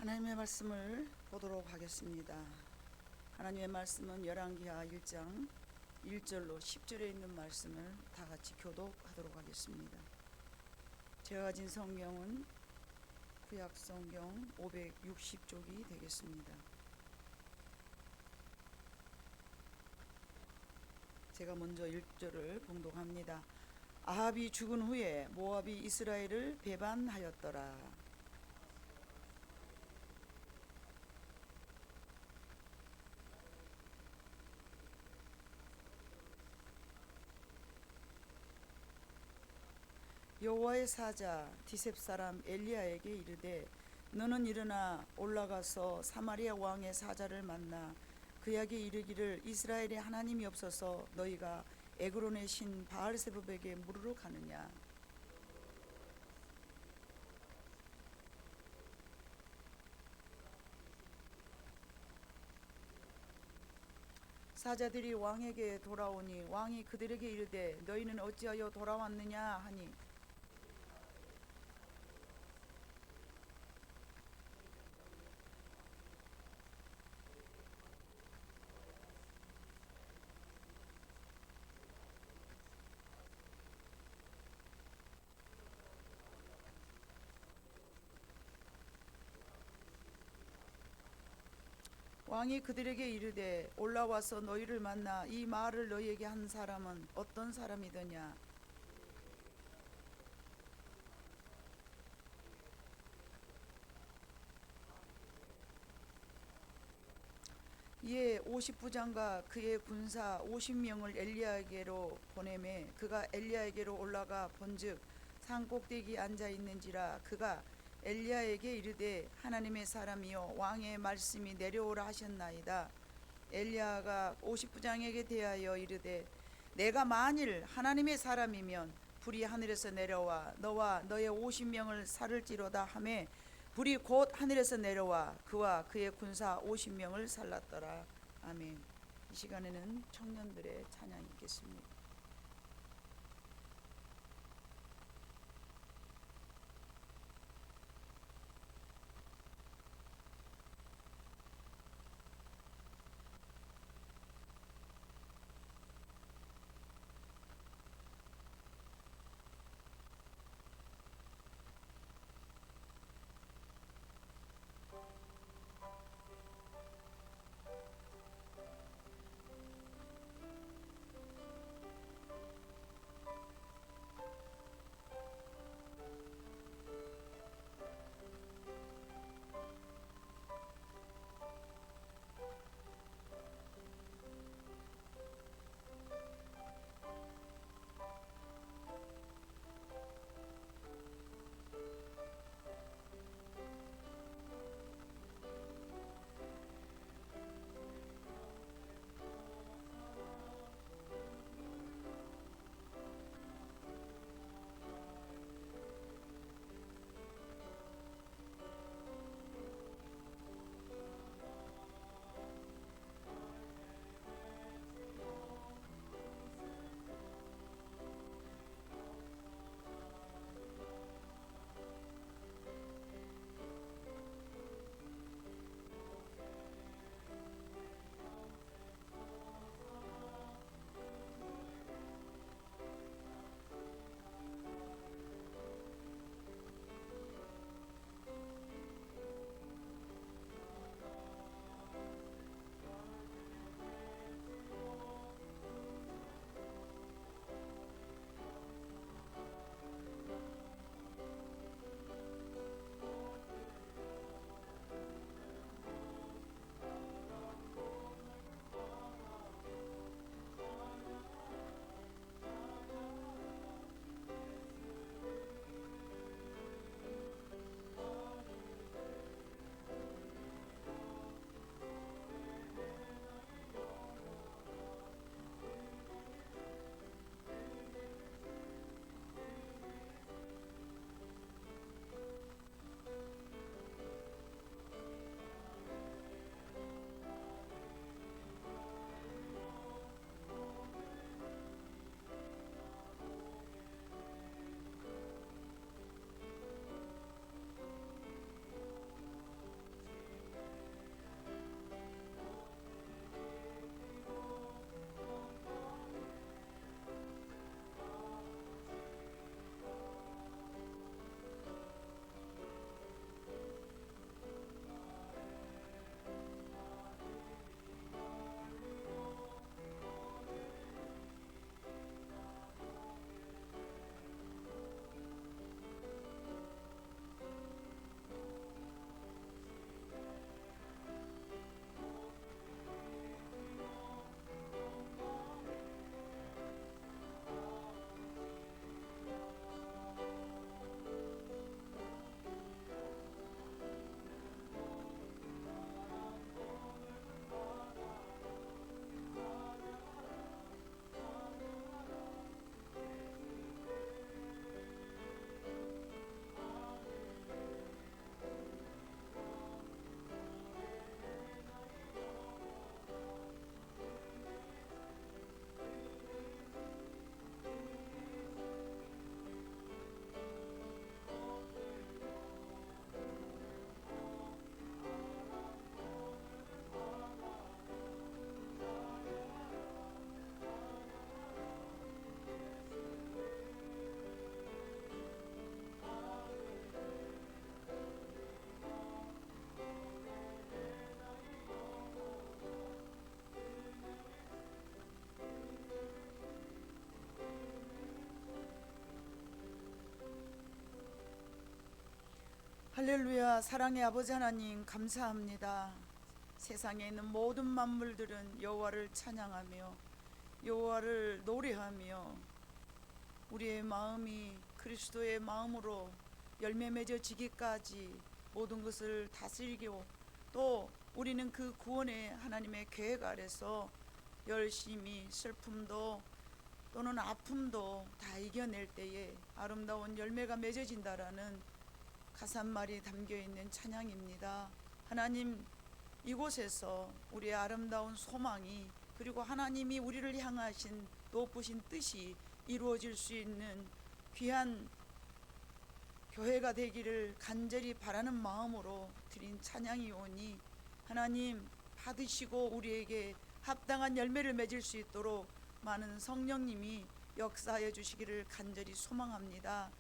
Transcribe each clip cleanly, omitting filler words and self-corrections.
하나님의 말씀을 보도록 하겠습니다. 하나님의 말씀은 열왕기하 1장 1절로 10절에 있는 말씀을 다 같이 교독하도록 하겠습니다. 제가 가진 성경은 구약 성경 560쪽이 되겠습니다. 제가 먼저 1절을 봉독합니다. 아합이 죽은 후에 모압이 이스라엘을 배반하였더라. 여호와의 사자 디셉 사람 엘리야에게 이르되 너는 일어나 올라가서 사마리아 왕의 사자를 만나 그에게 이르기를 이스라엘의 하나님이 없어서 너희가 에그론의 신 바알세붑에게 물으러 가느냐. 사자들이 왕에게 돌아오니 왕이 그들에게 이르되 너희는 어찌하여 돌아왔느냐 하니 왕이 그들에게 이르되 올라와서 너희를 만나 이 말을 너희에게 한 사람은 어떤 사람이더냐. 이에 50부장과 그의 군사 50명을 엘리야에게로 보내매 그가 엘리야에게로 올라가 본즉 산 꼭대기 앉아 있는지라. 그가 엘리야에게 이르되 하나님의 사람이여 왕의 말씀이 내려오라 하셨나이다. 엘리야가 50부장에게 대하여 이르되 내가 만일 하나님의 사람이면 불이 하늘에서 내려와 너와 너의 50명을 살을지로다 하매 불이 곧 하늘에서 내려와 그와 그의 군사 50명을 살랐더라. 아멘. 이 시간에는 청년들의 찬양이 있겠습니다. 할렐루야. 사랑의 아버지 하나님 감사합니다. 세상에 있는 모든 만물들은 여호와를 찬양하며 여호와를 노래하며 우리의 마음이 그리스도의 마음으로 열매 맺어지기까지 모든 것을 다스리고 또 우리는 그 구원의 하나님의 계획 아래서 열심히 슬픔도 또는 아픔도 다 이겨낼 때에 아름다운 열매가 맺어진다라는 가사말이 담겨있는 찬양입니다. 하나님, 이곳에서 우리의 아름다운 소망이 그리고 하나님이 우리를 향하신 높으신 뜻이 이루어질 수 있는 귀한 교회가 되기를 간절히 바라는 마음으로 드린 찬양이오니 하나님 받으시고 우리에게 합당한 열매를 맺을 수 있도록 많은 성령님이 역사하여 주시기를 간절히 소망합니다.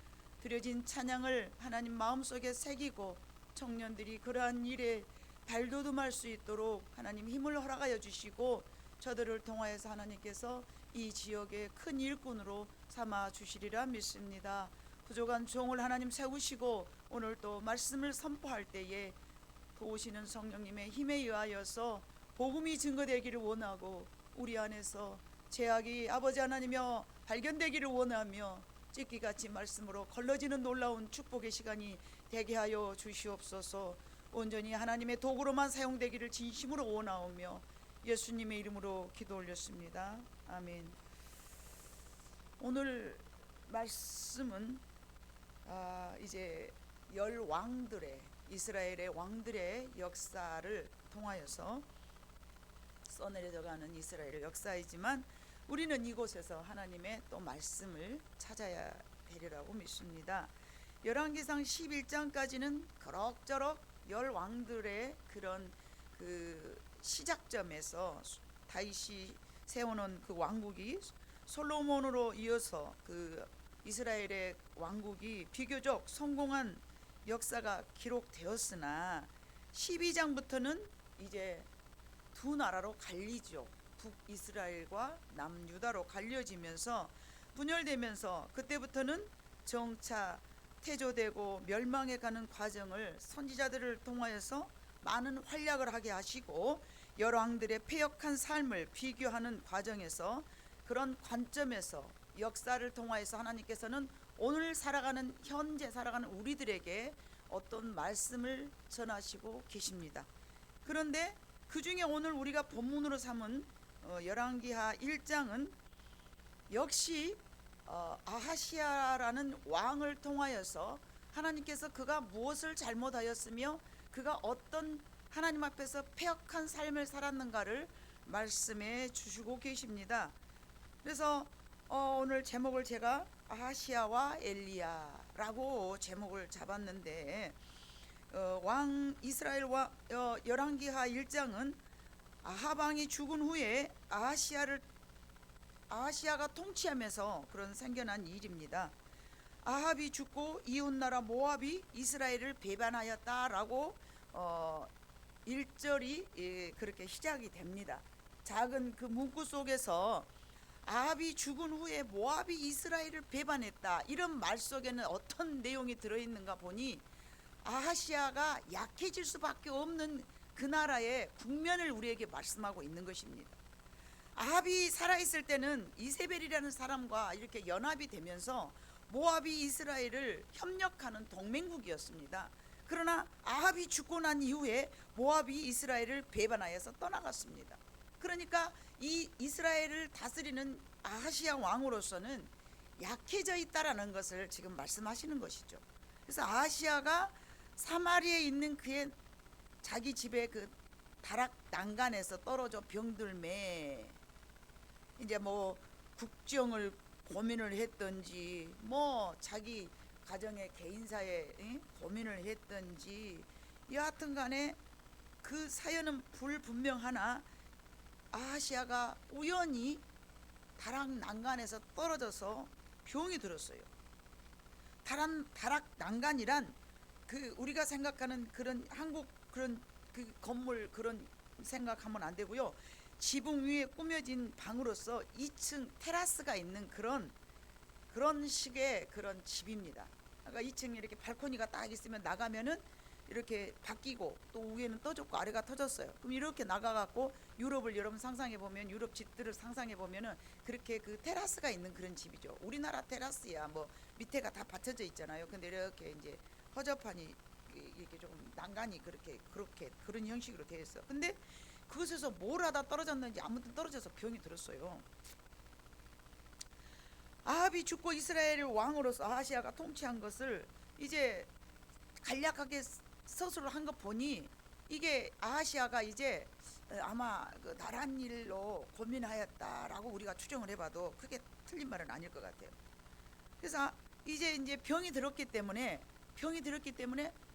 드려진 찬양을 하나님 마음속에 새기고 청년들이 그러한 일에 발돋움할 수 있도록 하나님 힘을 허락하여 주시고 저들을 통하여서 하나님께서 이 지역의 큰 일꾼으로 삼아 주시리라 믿습니다. 부족한 종을 하나님 세우시고 오늘 또 말씀을 선포할 때에 도우시는 성령님의 힘에 의하여서 복음이 증거되기를 원하고 우리 안에서 제약이 아버지 하나님이여 발견되기를 원하며 찢기같이 말씀으로 걸러지는 놀라운 축복의 시간이 되게 하여 주시옵소서. 온전히 하나님의 도구로만 사용되기를 진심으로 원하오며 예수님의 이름으로 기도 올렸습니다. 아멘. 오늘 말씀은 이제 열 왕들의 이스라엘의 왕들의 역사를 통하여서 써내려가는 이스라엘의 역사이지만 우리는 이곳에서 하나님의 또 말씀을 찾아야 되리라고 믿습니다. 열왕기상 11장까지는 그럭저럭 열 왕들의 그런 그 시작점에서 다윗이 세워놓은 그 왕국이 솔로몬으로 이어서 그 이스라엘의 왕국이 비교적 성공한 역사가 기록되었으나 12장부터는 이제 두 나라로 갈리죠. 북이스라엘과 남유다로 갈려지면서 분열되면서 그때부터는 정차 태조되고 멸망해 가는 과정을 선지자들을 통하여서 많은 활약을 하게 하시고 열왕들의 패역한 삶을 비교하는 과정에서 그런 관점에서 역사를 통하여서 하나님께서는 오늘 살아가는 현재 살아가는 우리들에게 어떤 말씀을 전하시고 계십니다. 그런데 그 중에 오늘 우리가 본문으로 삼은 열왕기하 1장은 역시 아하시아라는 왕을 통하여서 하나님께서 그가 무엇을 잘못하였으며 그가 어떤 하나님 앞에서 패역한 삶을 살았는가를 말씀해 주시고 계십니다. 그래서 오늘 제목을 제가 아하시아와 엘리야라고 제목을 잡았는데 왕 이스라엘 열왕기하 1장은 아합 왕이 죽은 후에 아하시아가 통치하면서 그런 생겨난 일입니다. 아합이 죽고 이웃나라 모압이 이스라엘을 배반하였다라고 1절이 그렇게 시작이 됩니다. 작은 그 문구 속에서 아합이 죽은 후에 모압이 이스라엘을 배반했다, 이런 말 속에는 어떤 내용이 들어있는가 보니 아하시아가 약해질 수밖에 없는 그 나라의 국면을 우리에게 말씀하고 있는 것입니다. 아합이 살아있을 때는 이세벨이라는 사람과 이렇게 연합이 되면서 모압이 이스라엘을 협력하는 동맹국이었습니다. 그러나 아합이 죽고 난 이후에 모압이 이스라엘을 배반하여서 떠나갔습니다. 그러니까 이 이스라엘을 다스리는 아하시아 왕으로서는 약해져 있다라는 것을 지금 말씀하시는 것이죠. 그래서 아하시아가 사마리아에 있는 그의 자기 집에 그 다락 난간에서 떨어져 병들매 이제 뭐 국정을 고민을 했던지 뭐 자기 가정의 개인사에 고민을 했던지 여하튼 간에 그 사연은 불분명하나 아하시아가 우연히 다락 난간에서 떨어져서 병이 들었어요. 다락 난간이란 그 우리가 생각하는 그런 한국 그런 그 건물 그런 생각하면 안 되고요. 지붕 위에 꾸며진 방으로서 2층 테라스가 있는 그런 식의 그런 집입니다. 아까 2층에 이렇게 발코니가 딱 있으면 나가면은 이렇게 바뀌고 또 위에는 떠졌고 아래가 터졌어요. 그럼 이렇게 나가갖고 유럽을 여러분 상상해 보면 유럽 집들을 상상해 보면은 그렇게 그 테라스가 있는 그런 집이죠. 우리나라 테라스야 뭐 밑에가 다 받쳐져 있잖아요. 근데 이렇게 이제 허접하니 이렇게 조금 난간이 그렇게 그런 형식으로 되어 있어. 근데 그것에서 뭘 하다 떨어졌는지 아무튼 떨어져서 병이 들었어요. 아합이 죽고 이스라엘 왕으로서 아하시아가 통치한 것을 이제 간략하게 서술을 한 것 보니 이게 아하시아가 이제 아마 그 나란 일로 고민하였다라고 우리가 추정을 해봐도 그게 틀린 말은 아닐 것 같아요. 그래서 이제 병이 들었기 때문에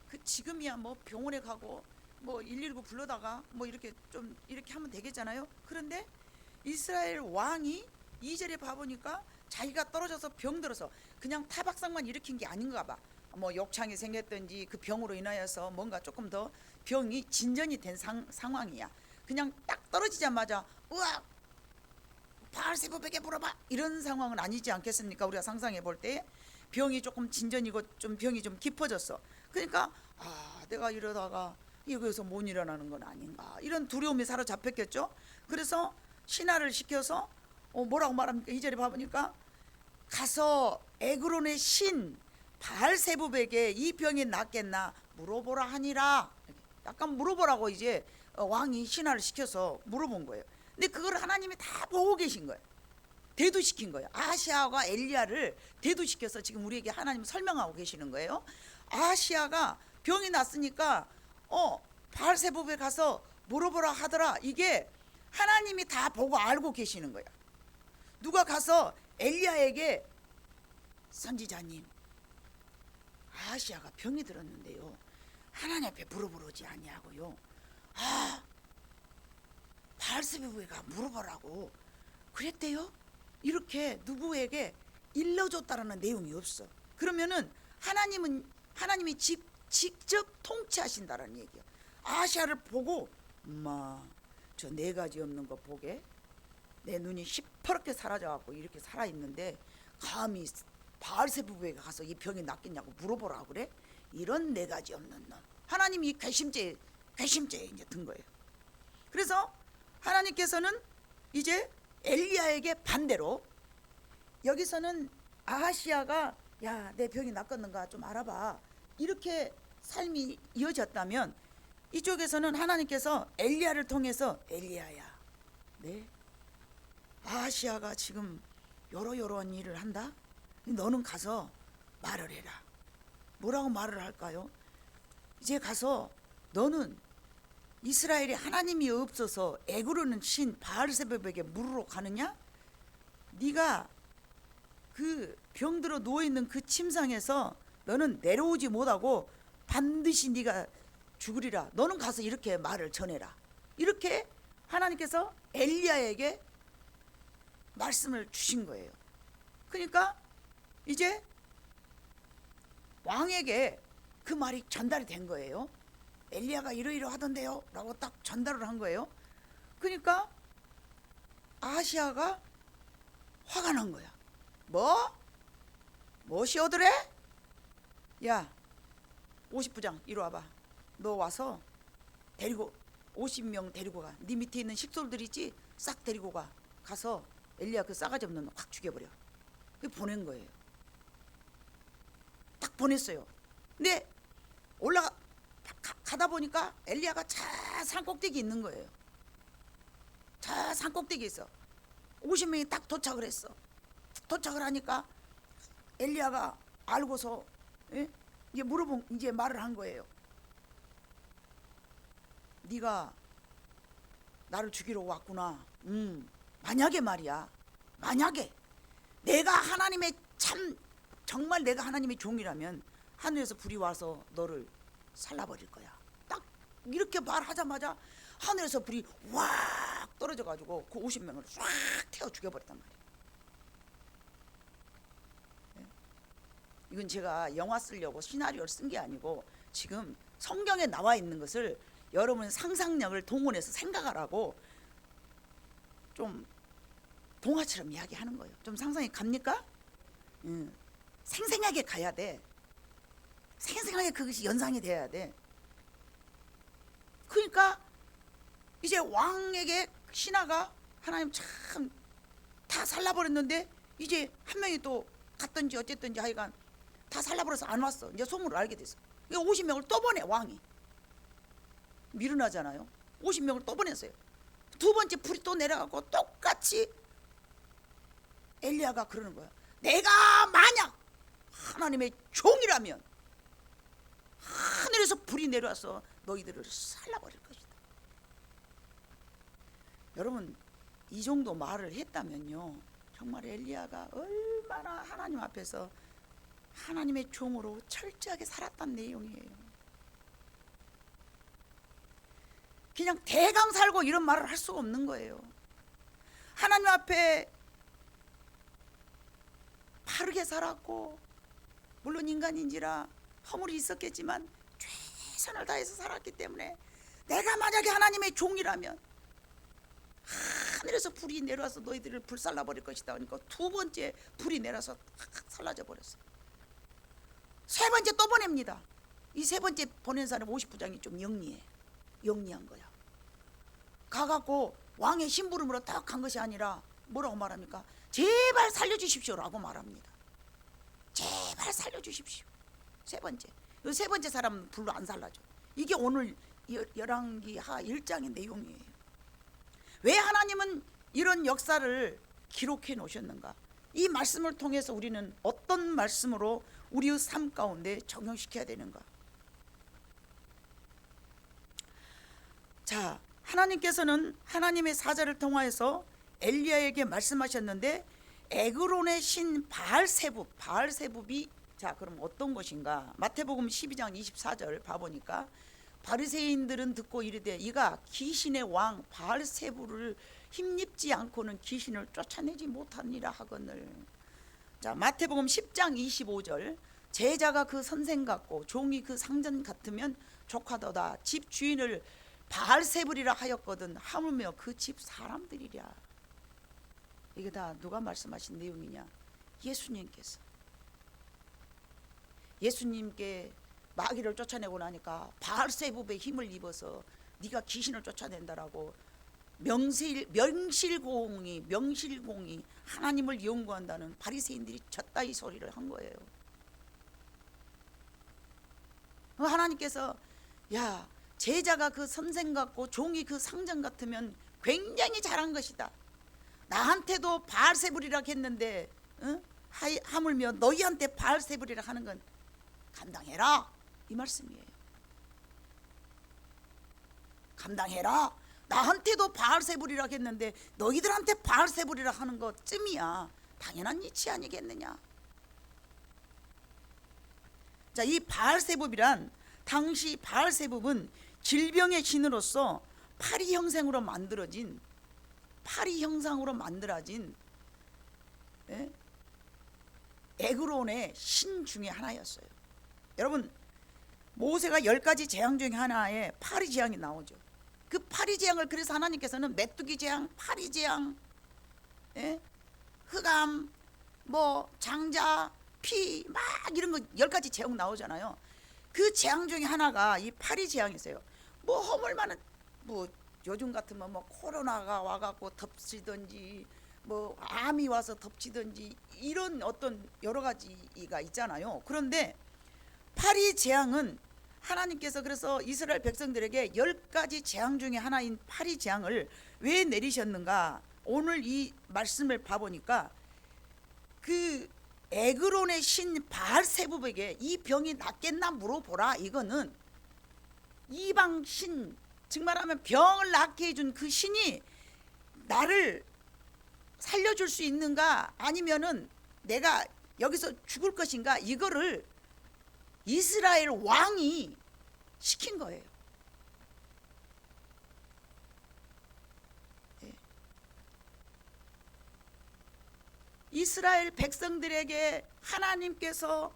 그 지금이야 뭐 병원에 가고 뭐 119 불러다가 뭐 이렇게 좀 이렇게 하면 되겠잖아요. 그런데 이스라엘 왕이 2절에 봐보니까 자기가 떨어져서 병들어서 그냥 타박상만 일으킨 게 아닌가 봐. 뭐 욕창이 생겼든지 그 병으로 인하여서 뭔가 조금 더 병이 진전이 된 상황이야. 그냥 딱 떨어지자마자 으악 바알세바에게 물어봐 이런 상황은 아니지 않겠습니까? 우리가 상상해 볼 때 병이 조금 진전이고 좀 병이 좀 깊어졌어. 그러니까 내가 이러다가 여기서 못 일어나는 건 아닌가 이런 두려움이 사로잡혔겠죠. 그래서 신하를 시켜서 뭐라고 말합니까? 2절에 봐보니까 가서 에그론의 신 바알세붑에게 이 병이 낫겠나 물어보라 하니라. 약간 물어보라고 이제 왕이 신하를 시켜서 물어본 거예요. 근데 그걸 하나님이 다 보고 계신 거예요. 대두시킨 거예요. 아하시아가 엘리야를 대두시켜서 지금 우리에게 하나님 설명하고 계시는 거예요. 아하시아가 병이 났으니까 바알세붑에 가서 물어보라 하더라. 이게 하나님이 다 보고 알고 계시는 거야. 누가 가서 엘리야에게 선지자님 아하시아가 병이 들었는데요 하나님 앞에 물어보러지 아니하고요 바알세붑에 가 물어보라고 그랬대요. 이렇게 누구에게 일러줬다라는 내용이 없어. 그러면은 하나님이 직접 통치하신다라는 얘기야. 아하시아를 보고 엄마 저 4가지 없는 거 보게 내 눈이 시퍼렇게 사라져갖고 이렇게 살아있는데 감히 바알세붑에 가서 이 병이 낫겠냐고 물어보라 그래? 이런 4가지 없는 놈. 하나님이 괘씸죄에 이제 든 거예요. 그래서 하나님께서는 이제 엘리야에게 반대로 여기서는 아하시아가 야, 내 병이 낫겠는가 좀 알아봐 이렇게 삶이 이어졌다면 이쪽에서는 하나님께서 엘리야를 통해서 엘리야야 네 아하시아가 지금 요러요러한 일을 한다. 너는 가서 말을 해라. 뭐라고 말을 할까요? 이제 가서 너는 이스라엘에 하나님이 없어서 에그로는 신 바알세붑에게 물으러 가느냐? 네가 그 병들어 누워있는 그 침상에서 너는 내려오지 못하고 반드시 네가 죽으리라. 너는 가서 이렇게 말을 전해라. 이렇게 하나님께서 엘리야에게 말씀을 주신 거예요. 그러니까 이제 왕에게 그 말이 전달이 된 거예요. 엘리야가 이러이러 하던데요 라고 딱 전달을 한 거예요. 그러니까 아하시아가 화가 난 거야. 뭐시 오더래? 야 50부장 이리 와봐. 너 와서 데리고 50명 데리고 가. 네 밑에 있는 식솔들 있지? 싹 데리고 가. 가서 엘리야 그 싸가지 없는 놈 확 죽여버려. 그 보낸 거예요. 딱 보냈어요. 근데 가다 보니까 엘리야가 저 산꼭대기 있는 거예요. 저 산꼭대기 있어. 50명이 딱 도착을 했어. 도착을 하니까 엘리야가 알고서 이제 말을 한 거예요. 네가 나를 죽이러 왔구나. 만약에 말이야. 만약에 내가 하나님의 정말 내가 하나님의 종이라면 하늘에서 불이 와서 너를 살라버릴 거야. 딱 이렇게 말하자마자 하늘에서 불이 확 떨어져가지고 그 50명을 싹 태워 죽여버렸단 말이에요. 이건 제가 영화 쓰려고 시나리오를 쓴 게 아니고 지금 성경에 나와 있는 것을 여러분 상상력을 동원해서 생각하라고 좀 동화처럼 이야기하는 거예요. 좀 상상이 갑니까? 생생하게 가야 돼. 생생하게 그것이 연상이 돼야 돼. 그러니까 이제 왕에게 신하가 하나님 참 다 살라버렸는데 이제 한 명이 또 갔든지 어쨌든지 하여간 다 살라버려서 안 왔어. 이제 소문을 알게 됐어. 50명을 또 보내. 왕이 미련하잖아요. 50명을 또 보냈어요. 두 번째 불이 또 내려가고 똑같이 엘리야가 그러는 거야. 내가 만약 하나님의 종이라면 하늘에서 불이 내려와서 너희들을 살라버릴 것이다. 여러분, 이 정도 말을 했다면요, 정말 엘리야가 얼마나 하나님 앞에서 하나님의 종으로 철저하게 살았단 내용이에요. 그냥 대강 살고 이런 말을 할 수가 없는 거예요. 하나님 앞에 바르게 살았고, 물론 인간인지라 허물이 있었겠지만 최선을 다해서 살았기 때문에 내가 만약에 하나님의 종이라면 하늘에서 불이 내려와서 너희들을 불살라 버릴 것이다. 그러니까 두 번째 불이 내려서 살라져 버렸어요. 세 번째 또 보냅니다. 이 세 번째 보낸 사람 50부장이 좀 영리한 거야. 가갖고 왕의 심부름으로 딱 간 것이 아니라 뭐라고 말합니까? 제발 살려주십시오라고 말합니다. 제발 살려주십시오. 세 번째. 이 세 번째 사람은 불로 안 살라져. 이게 오늘 열왕기 하 1장의 내용이에요. 왜 하나님은 이런 역사를 기록해 놓으셨는가? 이 말씀을 통해서 우리는 어떤 말씀으로 우리의 삶 가운데 적용시켜야 되는가? 자, 하나님께서는 하나님의 사자를 통하여서 엘리야에게 말씀하셨는데 에그론의 신 바알세붑이 자, 그럼 어떤 것인가? 마태복음 12장 24절 봐보니까 바리새인들은 듣고 이르되 이가 귀신의 왕 바알세붑을 힘입지 않고는 귀신을 쫓아내지 못하니라 하거늘. 자, 마태복음 10장 25절 제자가 그 선생 같고 종이 그 상전 같으면 족하도다. 집 주인을 바알세붑이라 하였거든 하물며 그 집 사람들이랴. 이게 다 누가 말씀하신 내용이냐? 예수님께서. 예수님께 마귀를 쫓아내고 나니까 바알세붑의 힘을 입어서 네가 귀신을 쫓아낸다라고 명실공히 하나님을 연구한다는 바리새인들이 졌다 이 소리를 한 거예요. 하나님께서 야, 제자가 그 선생 같고 종이 그 상전 같으면 굉장히 잘한 것이다. 나한테도 바알세붑이라 했는데 하물며 너희한테 바알세붑이라 하는 건 감당해라 이 말씀이에요. 감당해라. 나한테도 바알세붑이라 했는데 너희들한테 바알세붑이라 하는 것쯤이야 당연한 이치 아니겠느냐. 자, 이 바알세붑이란 당시 바알세붑은 질병의 신으로서 파리 형상으로 만들어진 에그론의 신 중에 하나였어요. 여러분, 모세가 10가지 재앙 중에 하나에 파리 재앙이 나오죠. 그 파리 재앙을 그래서 하나님께서는 메뚜기 재앙, 파리 재앙, 흑암, 뭐 장자, 피 막 이런 거 10가지 재앙 나오잖아요. 그 재앙 중에 하나가 이 파리 재앙이세요. 뭐 허물 많은 뭐 요즘 같으면 뭐 코로나가 와갖고 덮치든지 뭐 암이 와서 덮치든지 이런 어떤 여러 가지가 있잖아요. 그런데 파리 재앙은 하나님께서 그래서 이스라엘 백성들에게 10가지 재앙 중에 하나인 파리 재앙을 왜 내리셨는가? 오늘 이 말씀을 봐보니까 그 에그론의 신 바알세붑에게 이 병이 낫겠나 물어보라. 이거는 이방 신, 즉 말하면 병을 낫게 해준 그 신이 나를 살려줄 수 있는가, 아니면은 내가 여기서 죽을 것인가, 이거를 이스라엘 왕이 시킨 거예요. 이스라엘 백성들에게 하나님께서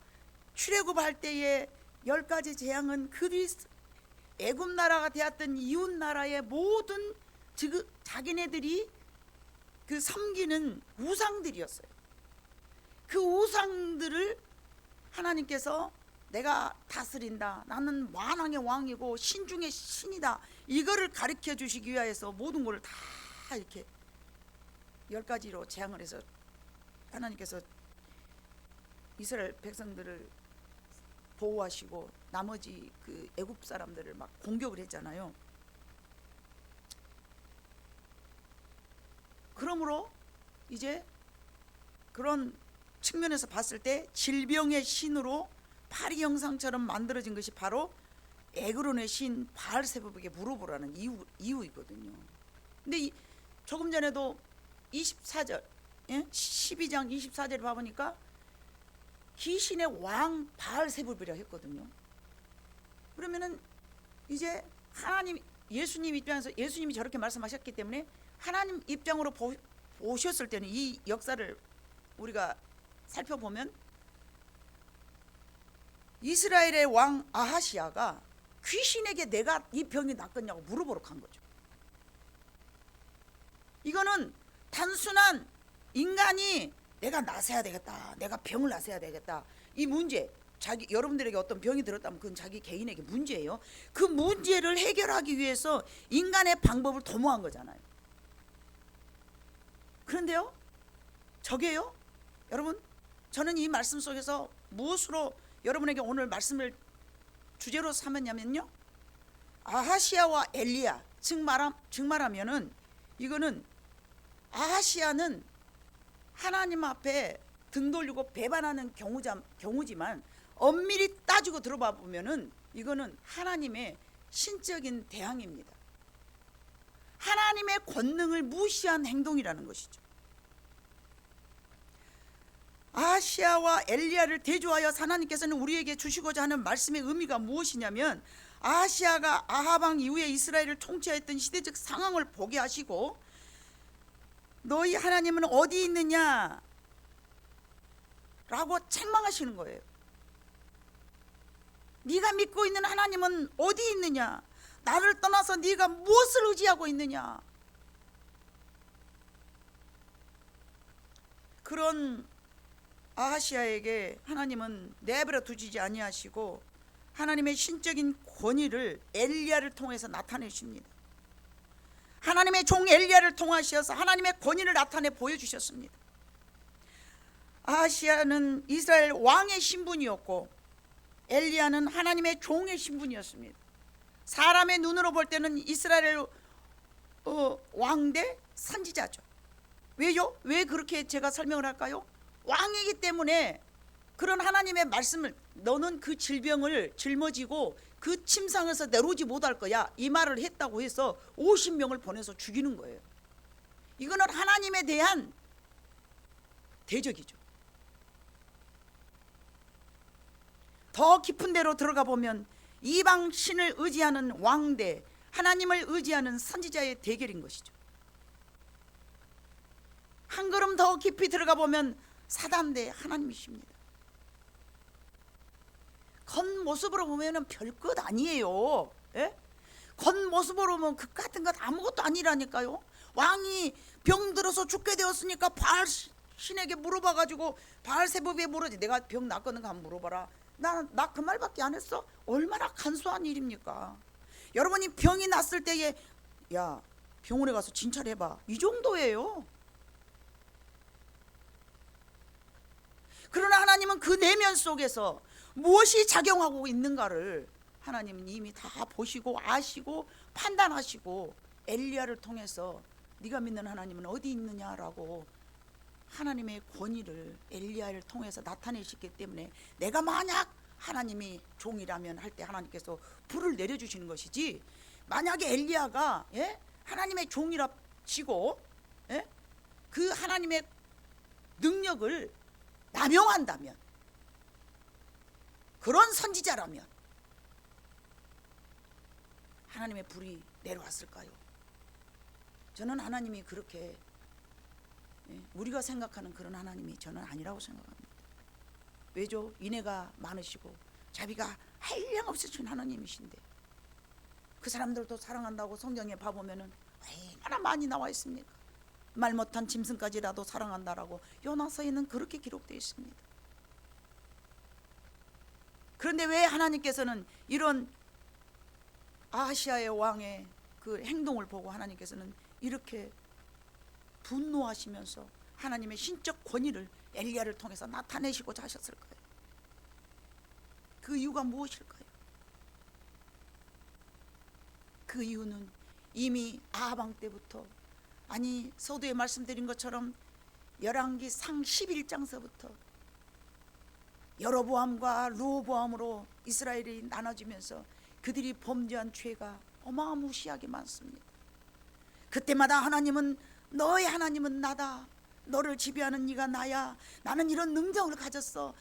출애굽할 때에 10가지 재앙은 애굽 나라가 되었던 이웃 나라의 모든 자기네들이 그 섬기는 우상들이었어요. 그 우상들을 하나님께서 내가 다스린다, 나는 만왕의 왕이고 신 중의 신이다, 이거를 가르쳐 주시기 위해서 모든 걸 다 이렇게 10가지로 재앙을 해서 하나님께서 이스라엘 백성들을 보호하시고 나머지 그 애굽 사람들을 막 공격을 했잖아요. 그러므로 이제 그런 측면에서 봤을 때 질병의 신으로 파리 형상처럼 만들어진 것이 바로 에그론의 신 바알세불에게 물어보라는 이유이거든요. 근데 조금 전에도 24절 12장 24절을 봐보니까 귀신의 왕 바알세불이라 했거든요. 그러면은 이제 하나님, 예수님 입장에서 예수님이 저렇게 말씀하셨기 때문에 하나님 입장으로 보셨을 때는 이 역사를 우리가 살펴보면 이스라엘의 왕 아하시아가 귀신에게 내가 이 병이 낫겠냐고 물어보러 간 거죠. 이거는 단순한 인간이 내가 나서야 되겠다, 내가 병을 나서야 되겠다, 이 문제, 여러분들에게 어떤 병이 들었다면 그건 자기 개인에게 문제예요. 그 문제를 해결하기 위해서 인간의 방법을 도모한 거잖아요. 그런데요, 저게요, 여러분, 저는 이 말씀 속에서 무엇으로 여러분에게 오늘 말씀을 주제로 삼았냐면요, 아하시아와 엘리야, 즉 말하면은 이거는 아하시아는 하나님 앞에 등 돌리고 배반하는 경우지만 엄밀히 따지고 들어봐 보면은 이거는 하나님의 신적인 대항입니다. 하나님의 권능을 무시한 행동이라는 것이죠. 아하시아와 엘리야를 대조하여 하나님께서는 우리에게 주시고자 하는 말씀의 의미가 무엇이냐면, 아하시아가 아합 왕 이후에 이스라엘을 통치하였던 시대적 상황을 보게 하시고 너희 하나님은 어디 있느냐 라고 책망하시는 거예요. 네가 믿고 있는 하나님은 어디 있느냐, 나를 떠나서 네가 무엇을 의지하고 있느냐. 그런 아하시아에게 하나님은 내버려 두지 아니하시고 하나님의 신적인 권위를 엘리야를 통해서 나타내십니다. 하나님의 종 엘리야를 통하셔서 하나님의 권위를 나타내 보여주셨습니다. 아하시아는 이스라엘 왕의 신분이었고 엘리야는 하나님의 종의 신분이었습니다. 사람의 눈으로 볼 때는 이스라엘 왕대 선지자죠. 왜요? 왜 그렇게 제가 설명을 할까요? 왕이기 때문에 그런 하나님의 말씀을, 너는 그 질병을 짊어지고 그 침상에서 내려오지 못할 거야, 이 말을 했다고 해서 50명을 보내서 죽이는 거예요. 이거는 하나님에 대한 대적이죠. 더 깊은 데로 들어가 보면 이방 신을 의지하는 왕대, 하나님을 의지하는 선지자의 대결인 것이죠. 한 걸음 더 깊이 들어가 보면 사단 대 하나님이십니다. 겉모습으로 보면 별것 아니에요. 예? 겉모습으로 보면 그 같은 것 아무것도 아니라니까요. 왕이 병들어서 죽게 되었으니까 바알 신에게 물어봐가지고 바알세불에게 물어지, 내가 병 낫거든가 한번 물어봐라. 나 그 말밖에 안 했어? 얼마나 간소한 일입니까? 여러분이 병이 났을 때에 야, 병원에 가서 진찰해봐, 이 정도예요. 그러나 하나님은 그 내면 속에서 무엇이 작용하고 있는가를 하나님은 이미 다 보시고 아시고 판단하시고 엘리야를 통해서 네가 믿는 하나님은 어디 있느냐라고 하나님의 권위를 엘리야를 통해서 나타내셨기 때문에, 내가 만약 하나님이 종이라면 할 때 하나님께서 불을 내려주시는 것이지, 만약에 엘리야가 하나님의 종이라 치고 그 하나님의 능력을 남용한다면, 그런 선지자라면 하나님의 불이 내려왔을까요? 저는 하나님이 그렇게 우리가 생각하는 그런 하나님이 저는 아니라고 생각합니다. 왜죠? 인애가 많으시고 자비가 한량없으신 하나님이신데 그 사람들도 사랑한다고 성경에 봐보면은 얼마나 많이 나와 있습니까? 말 못한 짐승까지라도 사랑한다라고 요나서에는 그렇게 기록되어 있습니다. 그런데 왜 하나님께서는 이런 아하시아의 왕의 그 행동을 보고 하나님께서는 이렇게 분노하시면서 하나님의 신적 권위를 엘리야를 통해서 나타내시고자 하셨을까요? 그 이유가 무엇일까요? 그 이유는 이미 아하방 때부터, 아니 서두에 말씀드린 것처럼 열왕기 상 11장서부터 여로보암과 르호보암으로 이스라엘이 나눠지면서 그들이 범죄한 죄가 어마무시하게 많습니다. 그때마다 하나님은 너의 하나님은 나다, 너를 지배하는 네가 나야, 나는 이런 능력을 가졌어,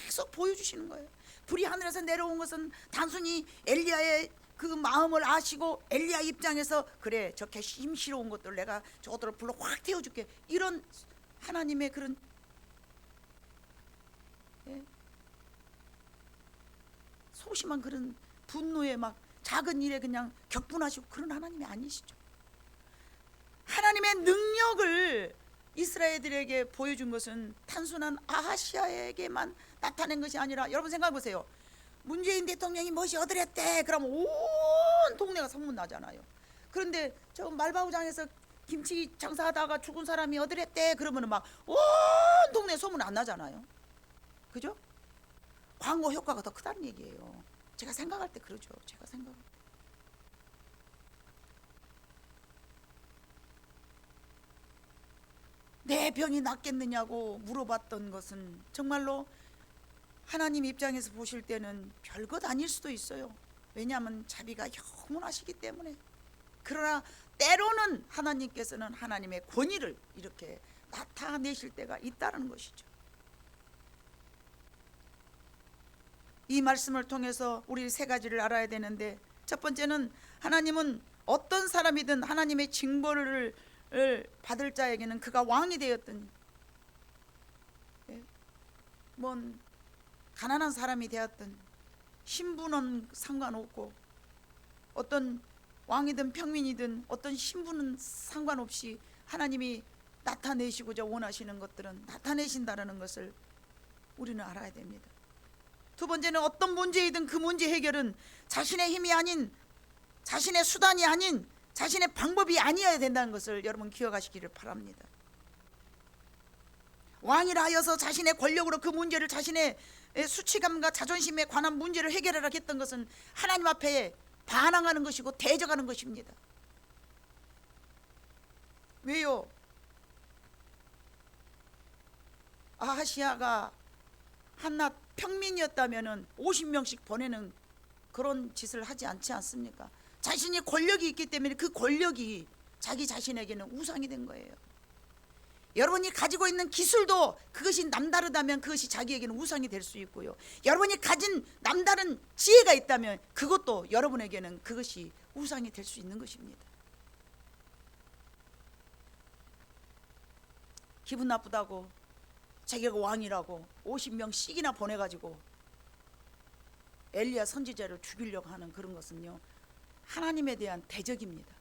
계속 보여주시는 거예요. 불이 하늘에서 내려온 것은 단순히 엘리야의 그 마음을 아시고 엘리야 입장에서 그래 저렇게 힘스러운 것들 내가 저들을 불러 확 태워줄게, 이런 하나님의 그런 소심한 그런 분노에 막 작은 일에 그냥 격분하시고 그런 하나님이 아니시죠. 하나님의 능력을 이스라엘들에게 보여준 것은 단순한 아하시아에게만 나타낸 것이 아니라, 여러분 생각해 보세요. 문재인 대통령이 멋이 어드랬대 그러면 온 동네가 소문나잖아요. 그런데 저 말바우장에서 김치 장사하다가 죽은 사람이 어드랬대 그러면 막 온 동네 소문 안 나잖아요. 그죠? 광고 효과가 더 크다는 얘기예요. 제가 생각할 때 그러죠. 제가 생각. 내 병이 낫겠느냐고 물어봤던 것은 정말로 하나님 입장에서 보실 때는 별것 아닐 수도 있어요. 왜냐하면 자비가 영원하시기 때문에. 그러나 때로는 하나님께서는 하나님의 권위를 이렇게 나타내실 때가 있다는 것이죠. 이 말씀을 통해서 우리 세 가지를 알아야 되는데, 첫 번째는 하나님은 어떤 사람이든 하나님의 징벌을 받을 자에게는 그가 왕이 되었든 뭔 가난한 사람이 되었든 신분은 상관없고, 어떤 왕이든 평민이든 어떤 신분은 상관없이 하나님이 나타내시고자 원하시는 것들은 나타내신다는 것을 우리는 알아야 됩니다. 두 번째는 어떤 문제이든 그 문제 해결은 자신의 힘이 아닌, 자신의 수단이 아닌, 자신의 방법이 아니어야 된다는 것을 여러분 기억하시기를 바랍니다. 왕이라 하여서 자신의 권력으로 그 문제를, 자신의 수치감과 자존심에 관한 문제를 해결하라 했던 것은 하나님 앞에 반항하는 것이고 대적하는 것입니다. 왜요? 아하시아가 한낱 평민이었다면 50명씩 보내는 그런 짓을 하지 않지 않습니까? 자신이 권력이 있기 때문에 그 권력이 자기 자신에게는 우상이 된 거예요. 여러분이 가지고 있는 기술도 그것이 남다르다면 그것이 자기에게는 우상이 될 수 있고요. 여러분이 가진 남다른 지혜가 있다면 그것도 여러분에게는 그것이 우상이 될 수 있는 것입니다. 기분 나쁘다고 자기가 왕이라고 50명씩이나 보내가지고 엘리야 선지자를 죽이려고 하는 그런 것은요, 하나님에 대한 대적입니다.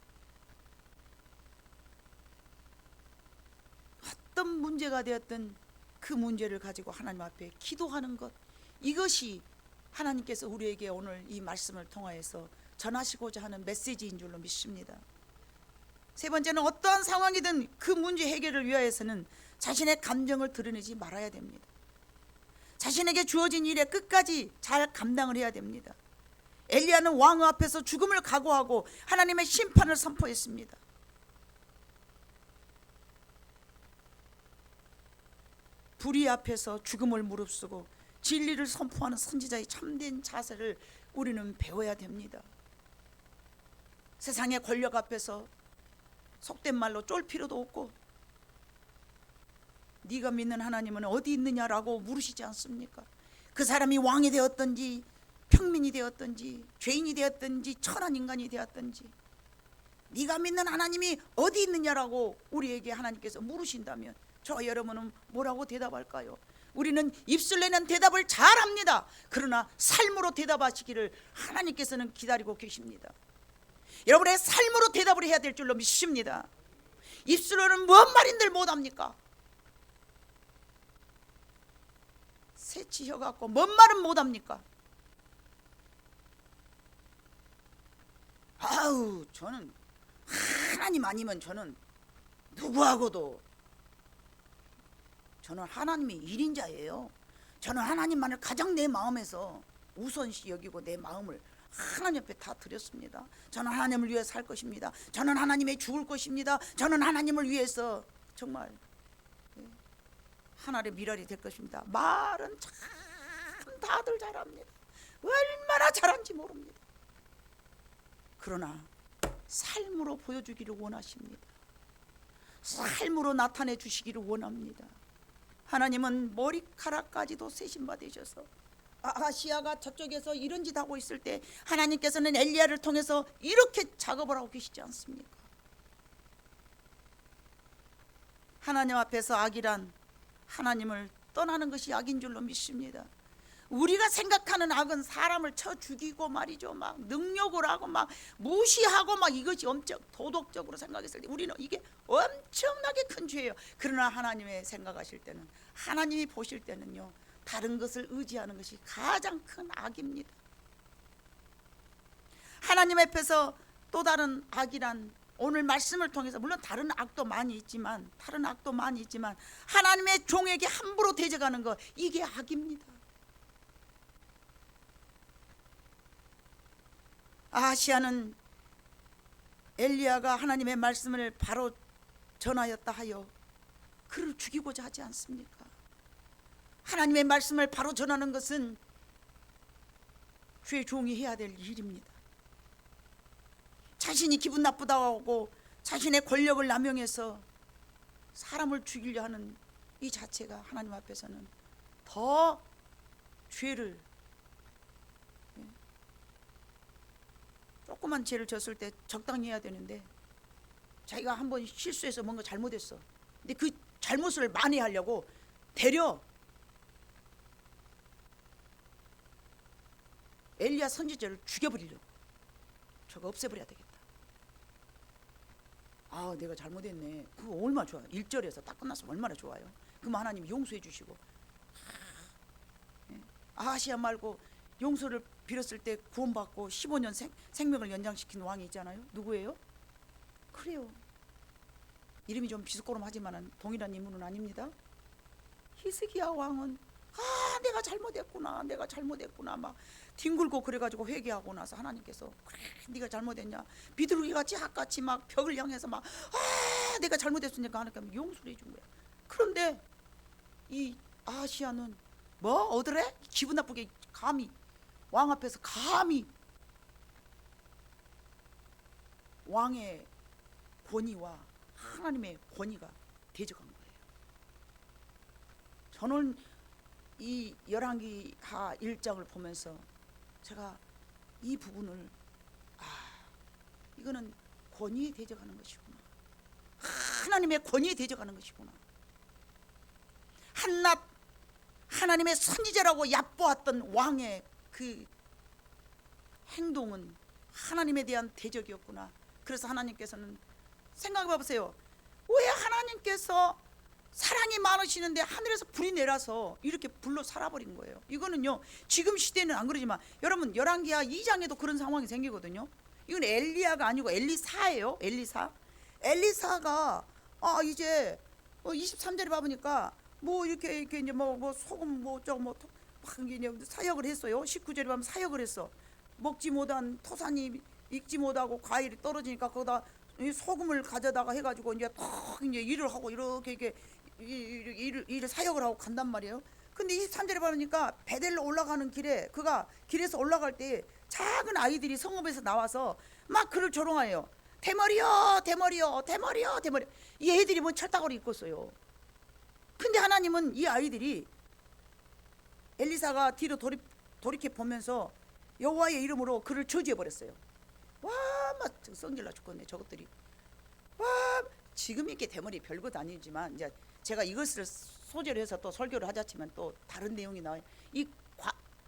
어떤 문제가 되었든 그 문제를 가지고 하나님 앞에 기도하는 것, 이것이 하나님께서 우리에게 오늘 이 말씀을 통하여서 전하시고자 하는 메시지인 줄로 믿습니다. 세 번째는 어떠한 상황이든 그 문제 해결을 위하여서는 자신의 감정을 드러내지 말아야 됩니다. 자신에게 주어진 일에 끝까지 잘 감당을 해야 됩니다. 엘리야는 왕 앞에서 죽음을 각오하고 하나님의 심판을 선포했습니다. 불의 앞에서 죽음을 무릅쓰고 진리를 선포하는 선지자의 참된 자세를 우리는 배워야 됩니다. 세상의 권력 앞에서 속된 말로 쫄 필요도 없고, 네가 믿는 하나님은 어디 있느냐라고 물으시지 않습니까? 그 사람이 왕이 되었든지 평민이 되었든지 죄인이 되었든지 천한 인간이 되었든지 네가 믿는 하나님이 어디 있느냐라고 우리에게 하나님께서 물으신다면 저 여러분은 뭐라고 대답할까요? 우리는 입술 내는 대답을 잘합니다. 그러나 삶으로 대답하시기를 하나님께서는 기다리고 계십니다. 여러분의 삶으로 대답을 해야 될 줄로 믿습니다. 입술로는 뭔 말인들 못합니까? 새치셔갖고 뭔 말은 못합니까? 아우, 저는 하나님 아니면 저는 누구하고도, 저는 하나님의 일인자예요. 저는 하나님만을 가장 내 마음에서 우선시 여기고 내 마음을 하나님 앞에 다 드렸습니다. 저는 하나님을 위해 살 것입니다. 저는 하나님의 죽을 것입니다. 저는 하나님을 위해서 정말 하나님의 미랄이 될 것입니다. 말은 참 다들 잘합니다. 얼마나 잘한지 모릅니다. 그러나 삶으로 보여주기를 원하십니다. 삶으로 나타내 주시기를 원합니다. 하나님은 머리카락까지도 세신 받으셔서 아하시아가 저쪽에서 이런 짓 하고 있을 때 하나님께서는 엘리야를 통해서 이렇게 작업을 하고 계시지 않습니까? 하나님 앞에서 악이란 하나님을 떠나는 것이 악인 줄로 믿습니다. 우리가 생각하는 악은 사람을 쳐 죽이고 말이죠, 막 능욕을 하고 막 무시하고 막 이것이 엄청 도덕적으로 생각했을 때 우리는 이게 엄청나게 큰 죄예요. 그러나 하나님의 생각하실 때는, 하나님이 보실 때는요, 다른 것을 의지하는 것이 가장 큰 악입니다. 하나님 앞에서 또 다른 악이란, 오늘 말씀을 통해서 물론 다른 악도 많이 있지만 하나님의 종에게 함부로 대적하는 것, 이게 악입니다. 아하시아는 엘리야가 하나님의 말씀을 바로 전하였다 하여 그를 죽이고자 하지 않습니까? 하나님의 말씀을 바로 전하는 것은 주의 종이 해야 될 일입니다. 자신이 기분 나쁘다고 자신의 권력을 남용해서 사람을 죽이려 하는 이 자체가 하나님 앞에서는 더 죄를, 조그만 죄를 졌을 때 적당히 해야 되는데 자기가 한번 실수해서 뭔가 잘못했어. 근데 그 잘못을 만회하려고 되려 엘리야 선지자를 죽여버리려고, 저거 없애버려야 되겠다. 아, 내가 잘못했네. 그거 얼마나 좋아요. 1절에서 딱 끝났으면 얼마나 좋아요. 그럼 하나님이 용서해 주시고, 아하시아 말고 용서를 빌었을 때 구원받고 15년 생명을 연장시킨 왕이 있잖아요. 누구예요? 그래요. 이름이 좀 비스꼬름하지만 동일한 인물은 아닙니다. 히스기야 왕은 내가 잘못했구나 막 뒹굴고 그래가지고 회개하고 나서 하나님께서, 그래 네가 잘못했냐, 비둘기같이 학같이 막 벽을 향해서 막 내가 잘못했으니까 하나님께 용서를 해준 거야. 그런데 이 아하시아는 뭐 어드래? 기분 나쁘게 감히 왕 앞에서 감히 왕의 권위와 하나님의 권위가 대적한 거예요. 저는 이 열왕기하 1장을 보면서 제가 이 부분을, 이거는 권위에 대적하는 것이구나, 하나님의 권위에 대적하는 것이구나. 한낱 하나님의 선지자라고 얕보았던 왕의 그 행동은 하나님에 대한 대적이었구나. 그래서 하나님께서는, 생각해 보세요. 왜 하나님께서 사랑이 많으시는데 하늘에서 불이 내려서 이렇게 불로 살아버린 거예요. 이거는요, 지금 시대는 안 그러지만 여러분 열왕기하 2장에도 그런 상황이 생기거든요. 이건 엘리야가 아니고 엘리사예요. 엘리사가 이제 23절에 봐보니까 뭐 이렇게 이제 뭐 소금 이제 사역을 했어요. 19절에 보면 사역을 했어. 먹지 못한 토산이 익지 못하고 과일이 떨어지니까 거기다 소금을 가져다가 해가지고 이제 탁 이제 일을 하고 이렇게 일을 사역을 하고 간단 말이에요. 근데 23절에 보니까 베델로 올라가는 길에, 그가 길에서 올라갈 때 작은 아이들이 성읍에서 나와서 막 그를 조롱해요. 대머리요. 이 애들이 뭐 철다구를 입고 있어요. 근데 하나님은 이 아이들이, 엘리사가 뒤로 돌이켜 보면서 여호와의 이름으로 그를 저주해 버렸어요. 막 성질나 죽겠네 저것들이. 지금 이렇게 대머리 별것 아니지만 이제 제가 이것을 소재로 해서 또 설교를 하자치면 또 다른 내용이 나와요. 이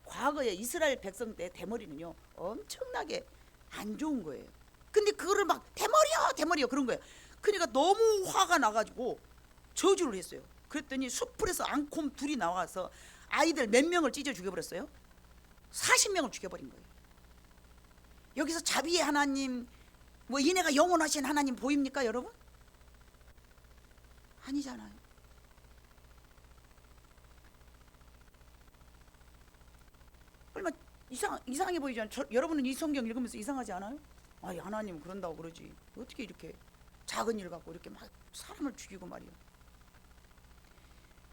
과거에 이스라엘 백성 때 대머리는요 엄청나게 안 좋은 거예요. 근데 그거를 막 대머리요 그런 거예요. 그러니까 너무 화가 나가지고 저주를 했어요. 그랬더니 숲풀에서 앙콤 둘이 나와서 아이들 몇 명을 찢어 죽여버렸어요? 40명을 죽여버린 거예요. 여기서 자비의 하나님, 뭐 이내가 영원하신 하나님 보입니까 여러분? 아니잖아요. 얼마나 이상해 보이잖아요. 여러분은 이 성경 읽으면서 이상하지 않아요? 아니 하나님 그런다고 그러지 어떻게 이렇게 작은 일 갖고 이렇게 막 사람을 죽이고 말이야.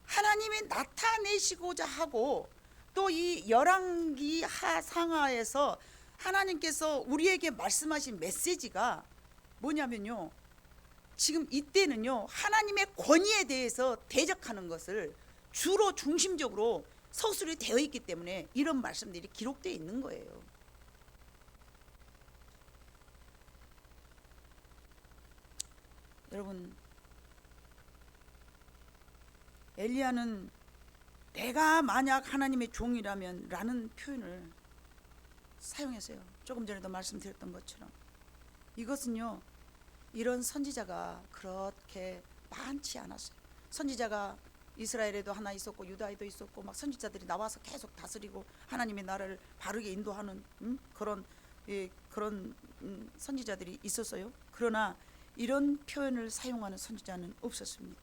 하나님이 나타내시고자 하고 또 이 열왕기 상하에서 하나님께서 우리에게 말씀하신 메시지가 뭐냐면요, 지금 이때는요 하나님의 권위에 대해서 대적하는 것을 주로 중심적으로 서술이 되어 있기 때문에 이런 말씀들이 기록되어 있는 거예요. 여러분, 엘리야는 내가 만약 하나님의 종이라면 라는 표현을 사용했어요. 조금 전에도 말씀드렸던 것처럼 이것은요 이런 선지자가 그렇게 많지 않았어요. 선지자가 이스라엘에도 하나 있었고 유다에도 있었고 막 선지자들이 나와서 계속 다스리고 하나님의 나라를 바르게 인도하는 그런 선지자들이 있었어요. 그러나 이런 표현을 사용하는 선지자는 없었습니다.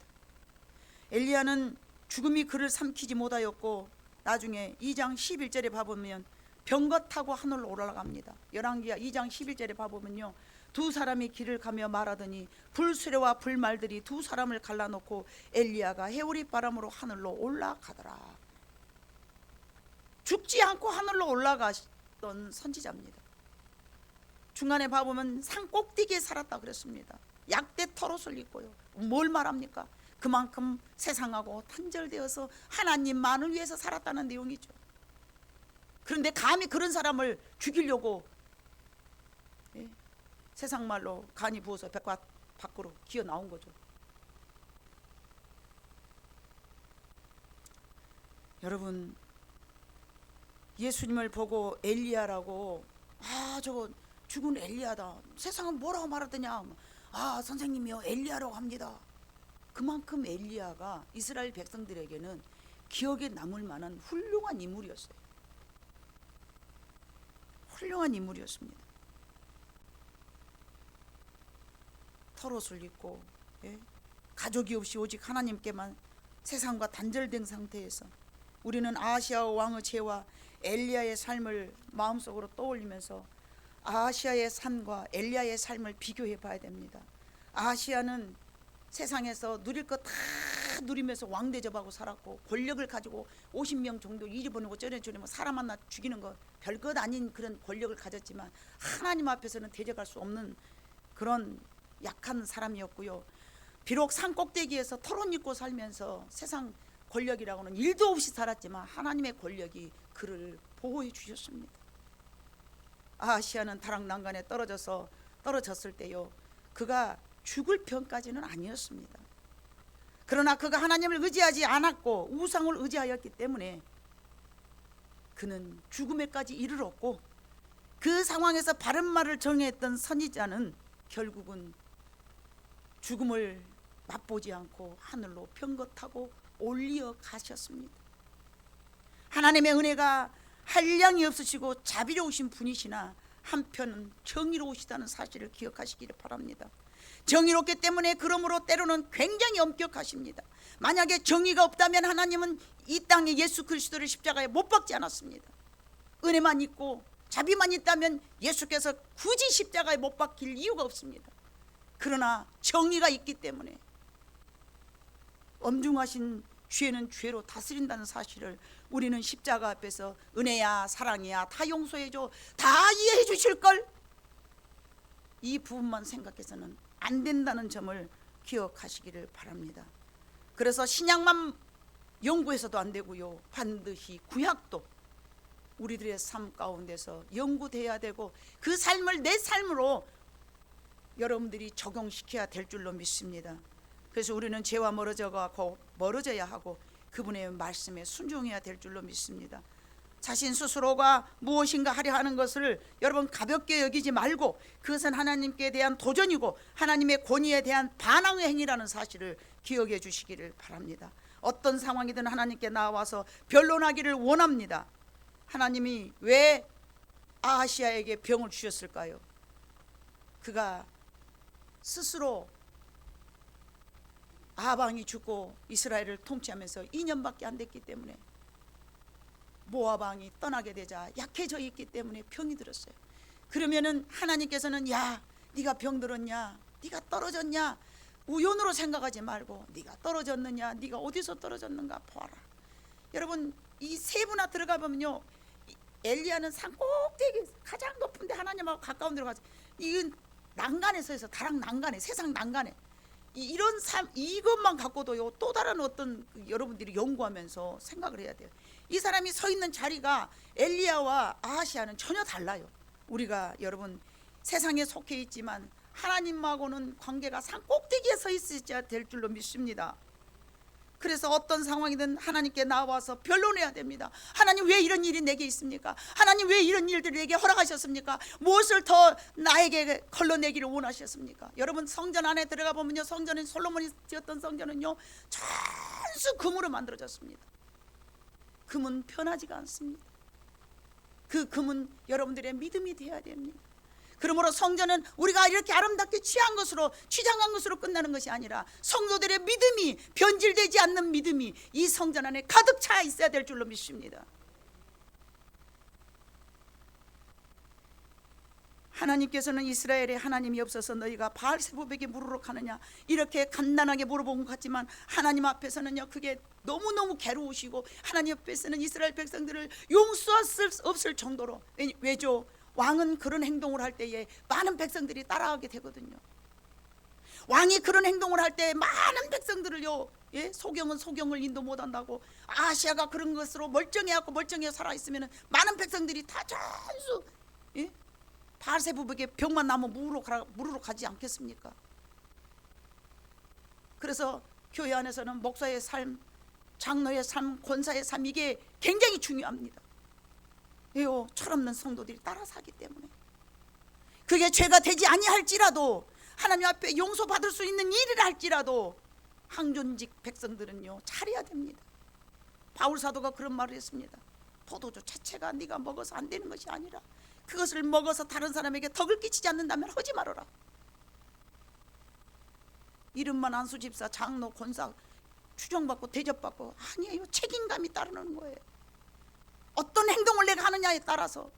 엘리야는 죽음이 그를 삼키지 못하였고 나중에 2장 11절에 봐보면 병거 타고 하늘로 올라갑니다. 열왕기야 2장 11절에 봐보면요, 두 사람이 길을 가며 말하더니 불수레와 불말들이 두 사람을 갈라놓고 엘리야가 해오리 바람으로 하늘로 올라가더라. 죽지 않고 하늘로 올라갔던 선지자입니다. 중간에 봐보면 산 꼭대기에 살았다 그랬습니다. 약대 털옷을 입고요. 뭘 말합니까? 그만큼 세상하고 단절되어서 하나님만을 위해서 살았다는 내용이죠. 그런데 감히 그런 사람을 죽이려고 세상 말로 간이 부어서 백과 밖으로 기어 나온 거죠. 여러분, 예수님을 보고 엘리야라고, 저거 죽은 엘리야다, 세상은 뭐라고 말하더냐, 선생님이요 엘리야라고 합니다. 그만큼 엘리야가 이스라엘 백성들에게는 기억에 남을 만한 훌륭한 인물이었어요. 훌륭한 인물이었습니다. 털옷을 입고 가족이 없이 오직 하나님께만 세상과 단절된 상태에서 우리는 아하시아 왕의 죄와 엘리야의 삶을 마음속으로 떠올리면서 아하시아의 삶과 엘리야의 삶을 비교해 봐야 됩니다. 아하시아는 세상에서 누릴 것 다 누리면서 왕 대접하고 살았고 권력을 가지고 50명 정도 이리보내고 저리보내고 사람 하나 죽이는 거 별것 아닌 그런 권력을 가졌지만 하나님 앞에서는 대적할 수 없는 그런 약한 사람이었고요. 비록 산 꼭대기에서 털옷 입고 살면서 세상 권력이라고는 일도 없이 살았지만 하나님의 권력이 그를 보호해 주셨습니다. 아하시아는 다락난간에 떨어졌을 때요, 그가 죽을 편까지는 아니었습니다. 그러나 그가 하나님을 의지하지 않았고 우상을 의지하였기 때문에 그는 죽음에까지 이르렀고, 그 상황에서 바른 말을 정했던 선지자는 결국은 죽음을 맛보지 않고 하늘로 병거 타고 올리어 가셨습니다. 하나님의 은혜가 한량이 없으시고 자비로우신 분이시나 한편은 정의로우시다는 사실을 기억하시기를 바랍니다. 정의롭기 때문에 그러므로 때로는 굉장히 엄격하십니다. 만약에 정의가 없다면 하나님은 이 땅에 예수 그리스도를 십자가에 못 박지 않았습니다. 은혜만 있고 자비만 있다면 예수께서 굳이 십자가에 못 박힐 이유가 없습니다. 그러나 정의가 있기 때문에 엄중하신 죄는 죄로 다스린다는 사실을 우리는 십자가 앞에서 은혜야 사랑이야 다 용서해줘 다 이해해 주실걸, 이 부분만 생각해서는 안 된다는 점을 기억하시기를 바랍니다. 그래서 신약만 연구해서도 안 되고요, 반드시 구약도 우리들의 삶 가운데서 연구돼야 되고 그 삶을 내 삶으로 여러분들이 적용시켜야 될 줄로 믿습니다. 그래서 우리는 죄와 멀어져야 하고 그분의 말씀에 순종해야 될 줄로 믿습니다. 자신 스스로가 무엇인가 하려 하는 것을 여러분 가볍게 여기지 말고 그것은 하나님께 대한 도전이고 하나님의 권위에 대한 반항의 행위라는 사실을 기억해 주시기를 바랍니다. 어떤 상황이든 하나님께 나와서 변론하기를 원합니다. 하나님이 왜 아하시아에게 병을 주셨을까요? 그가 스스로 아방이 죽고 이스라엘을 통치하면서 2년밖에 안 됐기 때문에 모압 왕이 떠나게 되자 약해져 있기 때문에 병이 들었어요. 그러면은 하나님께서는 야, 네가 병 들었냐, 네가 떨어졌냐, 우연으로 생각하지 말고 네가 떨어졌느냐, 네가 어디서 떨어졌는가 보아라. 여러분, 이 세 분아 들어가 보면요, 엘리야는 산꼭대기 가장 높은데 하나님하고 가까운 데로 가서 이건 난간에 서 있어. 다락 난간에, 세상 난간에 이런 삶, 이것만 갖고도요 또 다른 어떤 여러분들이 연구하면서 생각을 해야 돼요. 이 사람이 서 있는 자리가 엘리야와 아하시아는 전혀 달라요. 우리가 여러분 세상에 속해 있지만 하나님하고는 관계가 산꼭대기에 서 있어야 될 줄로 믿습니다. 그래서 어떤 상황이든 하나님께 나와서 변론해야 됩니다. 하나님, 왜 이런 일이 내게 있습니까? 하나님, 왜 이런 일들을 내게 허락하셨습니까? 무엇을 더 나에게 걸러내기를 원하셨습니까? 여러분, 성전 안에 들어가 보면요, 성전은 솔로몬이 지었던 성전은요 전수 금으로 만들어졌습니다. 금은 변하지가 않습니다. 그 금은 여러분들의 믿음이 되어야 됩니다. 그러므로 성전은 우리가 이렇게 아름답게 취장한 것으로 끝나는 것이 아니라 성도들의 믿음이, 변질되지 않는 믿음이 이 성전 안에 가득 차 있어야 될 줄로 믿습니다. 하나님께서는 이스라엘에 하나님이 없어서 너희가 바알세부백에 무르륵 하느냐 이렇게 간단하게 물어본 것 같지만 하나님 앞에서는요 그게 너무너무 괴로우시고 하나님 앞에서는 이스라엘 백성들을 용서할 수 없을 정도로, 왜죠? 왕은 그런 행동을 할 때에 많은 백성들이 따라하게 되거든요. 왕이 그런 행동을 할 때 많은 백성들을요, 소경은 소경을 인도 못한다고, 아시아가 그런 것으로 멀쩡해갖고 멀쩡해 살아있으면 많은 백성들이 다 전수 바알세부백에 병만 나면 무르러 가지 않겠습니까? 그래서 교회 안에서는 목사의 삶, 장로의 삶, 권사의 삶, 이게 굉장히 중요합니다. 왜요? 철없는 성도들이 따라 사기 때문에. 그게 죄가 되지 아니할지라도, 하나님 앞에 용서받을 수 있는 일이라 할지라도 항존직 백성들은요 차려야 됩니다. 바울 사도가 그런 말을 했습니다. 포도주 자체가 네가 먹어서 안 되는 것이 아니라 그것을 먹어서 다른 사람에게 덕을 끼치지 않는다면 하지 말아라. 이름만 안수 집사, 장로, 권사 추정받고 대접받고 아니에요. 책임감이 따르는 거예요. 어떤 행동을 내가 하느냐에 따라서.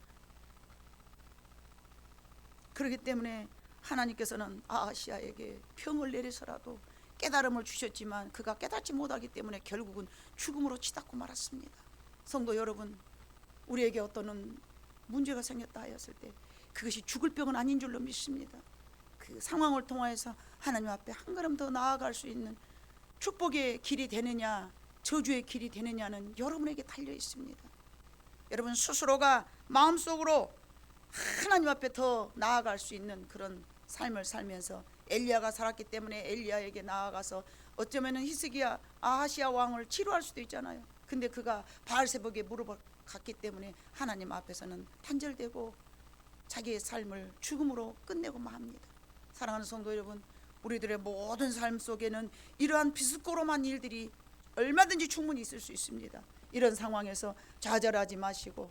그렇기 때문에 하나님께서는 아하시아에게 병을 내려서라도 깨달음을 주셨지만 그가 깨닫지 못하기 때문에 결국은 죽음으로 치닫고 말았습니다. 성도 여러분, 우리에게 어떤 문제가 생겼다 하였을 때 그것이 죽을 병은 아닌 줄로 믿습니다. 그 상황을 통해서 하나님 앞에 한 걸음 더 나아갈 수 있는 축복의 길이 되느냐 저주의 길이 되느냐는 여러분에게 달려 있습니다. 여러분 스스로가 마음속으로 하나님 앞에 더 나아갈 수 있는 그런 삶을 살면서 엘리야가 살았기 때문에 엘리야에게 나아가서 어쩌면 히스기야 아하시아 왕을 치료할 수도 있잖아요. 근데 그가 바알세부백에 물어갔기 때문에 하나님 앞에서는 단절되고 자기의 삶을 죽음으로 끝내고 맙니다. 사랑하는 성도 여러분, 우리들의 모든 삶 속에는 이러한 비스코롬한 일들이 얼마든지 충분히 있을 수 있습니다. 이런 상황에서 좌절하지 마시고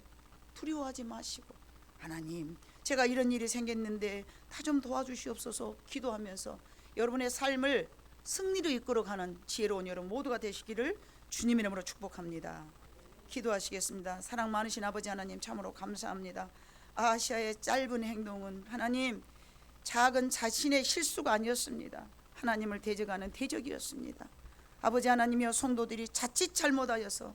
두려워하지 마시고, 하나님 제가 이런 일이 생겼는데 다 좀 도와주시옵소서 기도하면서 여러분의 삶을 승리로 이끌어가는 지혜로운 여러분 모두가 되시기를 주님 이름으로 축복합니다. 기도하시겠습니다. 사랑 많으신 아버지 하나님, 참으로 감사합니다. 아하시아의 짧은 행동은 하나님 작은 자신의 실수가 아니었습니다. 하나님을 대적하는 대적이었습니다. 아버지 하나님이여, 성도들이 자칫 잘못하여서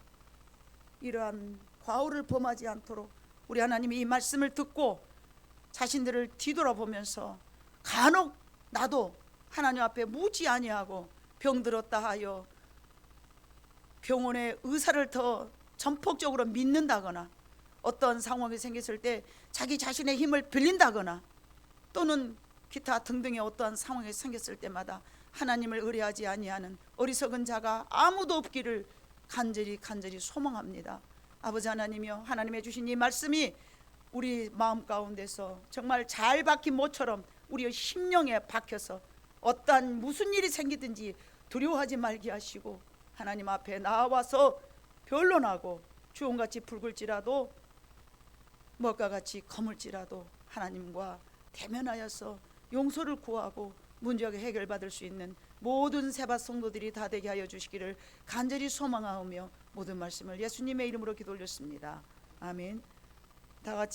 이러한 과오를 범하지 않도록 우리 하나님이 이 말씀을 듣고 자신들을 뒤돌아보면서 간혹 나도 하나님 앞에 묻지 아니하고 병들었다 하여 병원의 의사를 더 전폭적으로 믿는다거나 어떤 상황이 생겼을 때 자기 자신의 힘을 빌린다거나 또는 기타 등등의 어떠한 상황이 생겼을 때마다 하나님을 의뢰하지 아니하는 어리석은 자가 아무도 없기를 간절히 소망합니다. 아버지 하나님이여, 하나님의 주신 이 말씀이 우리 마음 가운데서 정말 잘 박힌 모처럼 우리의 심령에 박혀서 어떠한 무슨 일이 생기든지 두려워하지 말게 하시고 하나님 앞에 나와서 변론하고 주홍같이 붉을지라도 먹과 같이 검을지라도 하나님과 대면하여서 용서를 구하고 문제가 해결받을 수 있는 모든 세바 성도들이 다 되게 하여 주시기를 간절히 소망하오며 모든 말씀을 예수님의 이름으로 기도 올렸습니다. 아멘. 다 같이